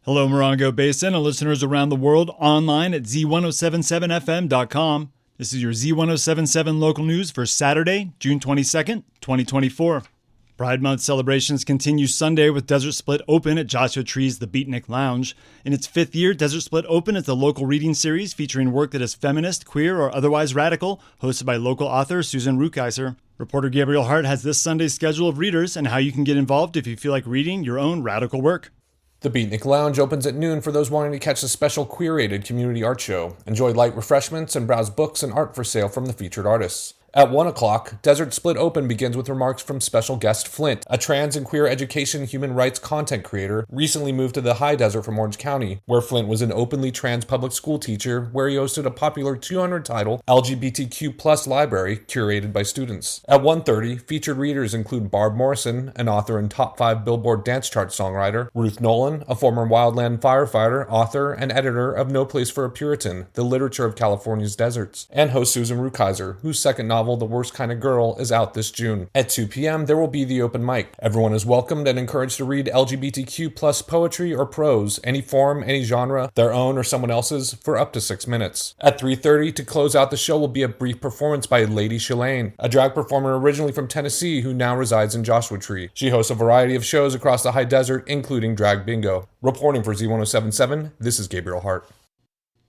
Hello, Morongo Basin and listeners around the world online at Z107.7 FM.com. This is your Z107.7 Local News for Saturday, June 22nd, 2024. Pride Month celebrations continue Sunday with Desert Split Open at Joshua Tree's The Beatnik Lounge. In its fifth year, Desert Split Open is the local reading series featuring work that is feminist, queer, or otherwise radical, hosted by local author Susan Rukeyser. Reporter Gabriel Hart has this Sunday's schedule of readers and how you can get involved if you feel like reading your own radical work. The Beatnik Lounge opens at noon for those wanting to catch the special queer-aided community art show, enjoy light refreshments, and browse books and art for sale from the featured artists. At 1 o'clock, Desert Split Open begins with remarks from special guest Flint, a trans and queer education human rights content creator recently moved to the high desert from Orange County, where Flint was an openly trans public school teacher where he hosted a popular 200-title LGBTQ+ library curated by students. At 1:30, featured readers include Barb Morrison, an author and top 5 Billboard dance chart songwriter, Ruth Nolan, a former wildland firefighter, author, and editor of No Place for a Puritan, the literature of California's deserts, and host Susan Rukeyser, whose second novel, The Worst Kind of Girl, is out this June. At 2 p.m., there will be the open mic. Everyone is welcomed and encouraged to read LGBTQ+ poetry or prose, any form, any genre, their own or someone else's, for up to 6 minutes. At 3:30, to close out the show, will be a brief performance by Lady Shalane, a drag performer originally from Tennessee who now resides in Joshua Tree. She hosts a variety of shows across the high desert, including Drag Bingo. Reporting for Z107.7, this is Gabriel Hart.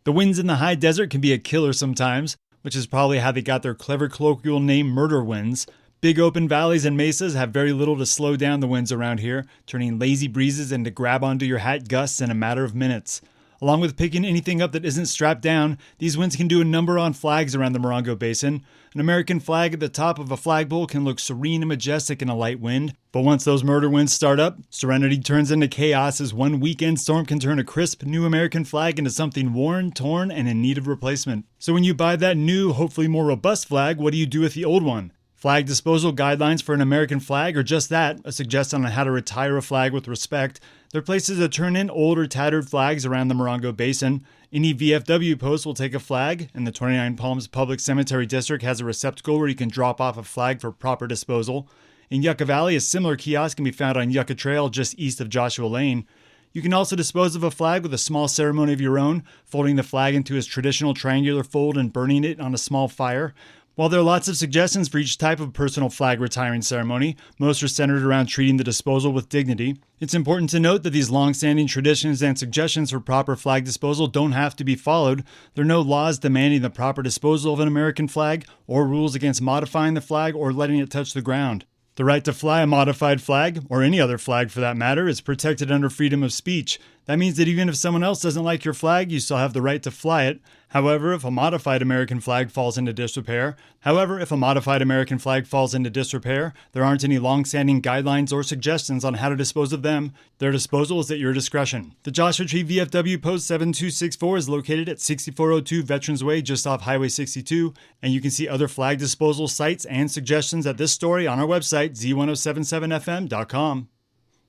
The winds in the high desert can be a killer sometimes, which is probably how they got their clever colloquial name murder winds. Big open valleys and mesas have very little to slow down the winds around here, turning lazy breezes into grab onto your hat gusts in a matter of minutes. Along with picking anything up that isn't strapped down, these winds can do a number on flags around the Morongo Basin. An American flag at the top of a flagpole can look serene and majestic in a light wind, but once those murder winds start up, serenity turns into chaos as one weekend storm can turn a crisp new American flag into something worn, torn, and in need of replacement. So when you buy that new, hopefully more robust flag, what do you do with the old one? Flag disposal guidelines for an American flag are just that, a suggestion on how to retire a flag with respect. They're places to turn in old or tattered flags around the Morongo Basin. Any VFW post will take a flag, and the 29 Palms Public Cemetery District has a receptacle where you can drop off a flag for proper disposal. In Yucca Valley, a similar kiosk can be found on Yucca Trail just east of Joshua Lane. You can also dispose of a flag with a small ceremony of your own, folding the flag into its traditional triangular fold and burning it on a small fire. While there are lots of suggestions for each type of personal flag retiring ceremony, most are centered around treating the disposal with dignity. It's important to note that these long-standing traditions and suggestions for proper flag disposal don't have to be followed. There are no laws demanding the proper disposal of an American flag, or rules against modifying the flag or letting it touch the ground. The right to fly a modified flag, or any other flag for that matter, is protected under freedom of speech. That means that even if someone else doesn't like your flag, you still have the right to fly it. However, if a modified American flag falls into disrepair, there aren't any long-standing guidelines or suggestions on how to dispose of them. Their disposal is at your discretion. The Joshua Tree VFW Post 7264 is located at 6402 Veterans Way, just off Highway 62, and you can see other flag disposal sites and suggestions at this story on our website, Z107.7FM.com.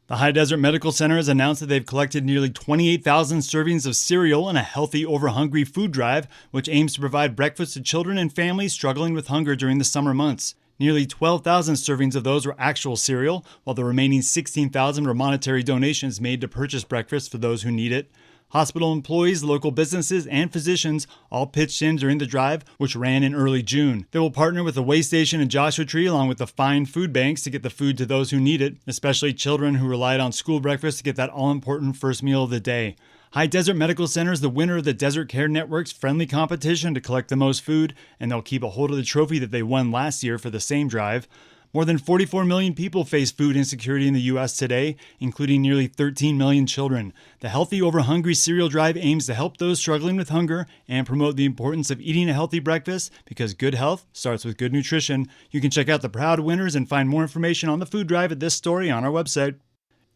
The High Desert Medical Center has announced that they've collected nearly 28,000 servings of cereal in a Healthy Over Hungry food drive, which aims to provide breakfast to children and families struggling with hunger during the summer months. Nearly 12,000 servings of those were actual cereal, while the remaining 16,000 were monetary donations made to purchase breakfast for those who need it. Hospital employees, local businesses, and physicians all pitched in during the drive, which ran in early June. They will partner with the Way Station in Joshua Tree along with the Fine Food Banks to get the food to those who need it, especially children who relied on school breakfast to get that all-important first meal of the day. High Desert Medical Center is the winner of the Desert Care Network's friendly competition to collect the most food, and they'll keep a hold of the trophy that they won last year for the same drive. More than 44 million people face food insecurity in the U.S. today, including nearly 13 million children. The Healthy Over Hungry cereal drive aims to help those struggling with hunger and promote the importance of eating a healthy breakfast, because good health starts with good nutrition. You can check out the proud winners and find more information on the food drive at this story on our website.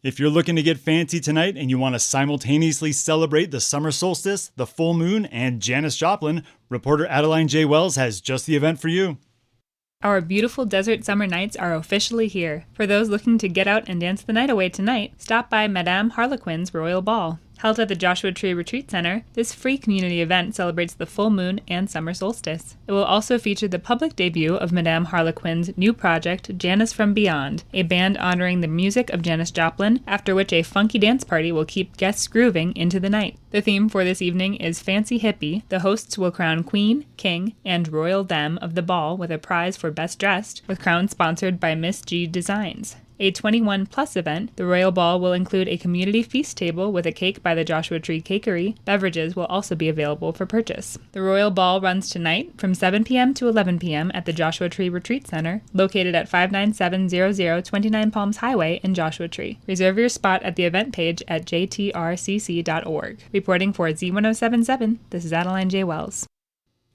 If you're looking to get fancy tonight and you want to simultaneously celebrate the summer solstice, the full moon, and Janis Joplin, reporter Adeline J. Wells has just the event for you. Our beautiful desert summer nights are officially here. For those looking to get out and dance the night away tonight, stop by Madame Harlequin's Royal Ball. Held at the Joshua Tree Retreat Center, this free community event celebrates the full moon and summer solstice. It will also feature the public debut of Madame Harlequin's new project, Janis from Beyond, a band honoring the music of Janis Joplin, after which a funky dance party will keep guests grooving into the night. The theme for this evening is Fancy Hippie. The hosts will crown Queen, King, and Royal Them of the ball with a prize for Best Dressed, with crowns sponsored by Miss G Designs. A 21-plus event, the Royal Ball will include a community feast table with a cake by the Joshua Tree Cakery. Beverages will also be available for purchase. The Royal Ball runs tonight from 7 p.m. to 11 p.m. at the Joshua Tree Retreat Center, located at 59700 29 Palms Highway in Joshua Tree. Reserve your spot at the event page at jtrcc.org. Reporting for Z107.7, this is Adeline J. Wells.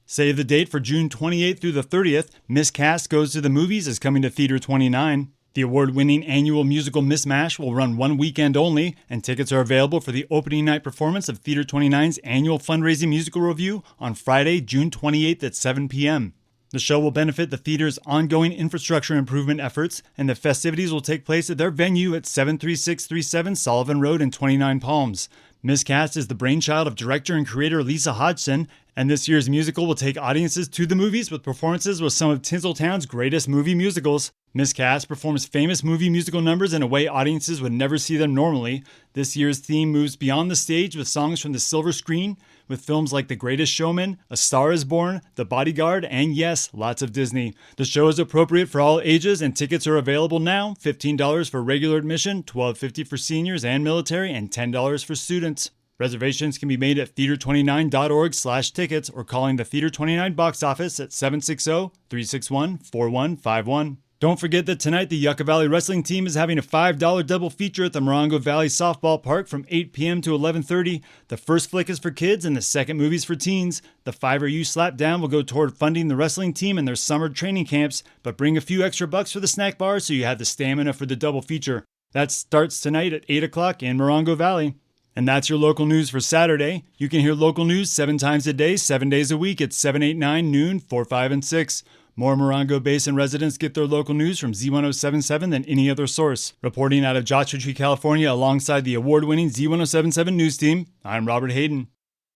Save the date for June 28th through the 30th. Miscast Goes to the Movies is coming to Theater 29. The award-winning annual musical Mismash will run one weekend only, and tickets are available for the opening night performance of Theater 29's annual fundraising musical review on Friday, June 28th at 7 p.m. The show will benefit the theater's ongoing infrastructure improvement efforts, and the festivities will take place at their venue at 73637 Sullivan Road in 29 Palms. Miscast is the brainchild of director and creator Lisa Hodgson, and this year's musical will take audiences to the movies with performances with some of Tinseltown's greatest movie musicals. Miscast performs famous movie musical numbers in a way audiences would never see them normally. This year's theme moves beyond the stage with songs from the silver screen, with films like The Greatest Showman, A Star is Born, The Bodyguard, and yes, lots of Disney. The show is appropriate for all ages, and tickets are available now. $15 for regular admission, $12.50 for seniors and military, and $10 for students. Reservations can be made at theater29.org/tickets or calling the Theater 29 box office at 760-361-4151. Don't forget that tonight the Yucca Valley Wrestling Team is having a $5 double feature at the Morongo Valley Softball Park from 8 p.m. to 11:30. The first flick is for kids and the second movie is for teens. The $5 you slap down will go toward funding the wrestling team and their summer training camps, but bring a few extra bucks for the snack bar so you have the stamina for the double feature. That starts tonight at 8 o'clock in Morongo Valley. And that's your local news for Saturday. You can hear local news 7 times a day, 7 days a week at 7, 8, 9, noon, 4, 5, and 6. More Morongo Basin residents get their local news from Z107.7 than any other source. Reporting out of Joshua Tree, California, alongside the award-winning Z107.7 News Team, I'm Robert Hayden.